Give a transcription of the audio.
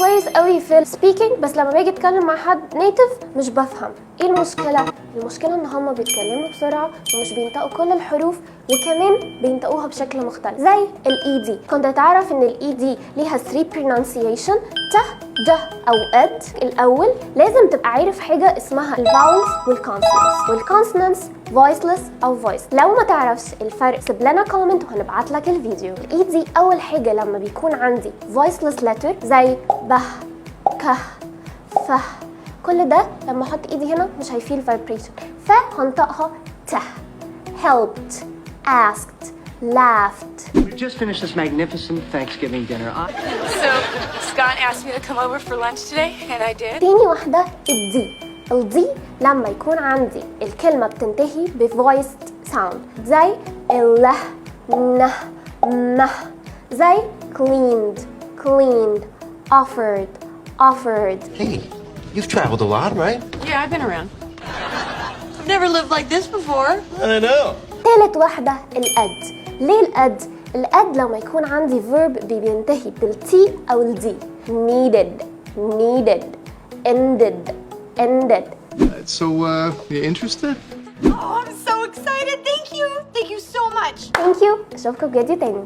كويس قوي في السبيكينج، بس لما باجي اتكلم مع حد نيتيف مش بفهم. ايه المشكله؟ المشكله ان هم بيتكلموا بسرعه ومش بينطقوا كل الحروف، وكمان بينطقوها بشكل مختلف. زي الاي دي، كنت تعرف ان الاي دي ليها 3 pronunciation: ت، د او اد. الاول لازم تبقى عارف حاجه اسمها الفاولز والكونسونانتس. والكونسونانتس voiceless او voice. لو ما تعرفش الفرق سيب لنا كومنت وهنبعت لك الفيديو. الاي دي اول حاجه لما بيكون عندي voiceless letter زي ب، ك، ف، كل ده لما احط ايدي هنا مش هيفيل vibration، فهنطقها ت. helped، asked، laughed. We just finished this magnificent Thanksgiving dinner. So, Scott asked me to come over for lunch today, and I did. تاني واحدة الدي. الدي لما يكون عندي الكلمة بتنتهي بvoiced sound زي اله، نه، مه. زي cleaned، cleaned، offered، offered. Hey, you've traveled a lot, right? Yeah, I've been around. I've never lived like this before. I know. تالت واحدة الأد. ليه الأد؟ الأد لما يكون عندي verb بينتهي بالتي أو الدي. needed، needed، ended، ended. So, you interested? Oh, I'm so excited. Thank you. Thank you so much. Thank you. أشوفكم في فيديو تاني.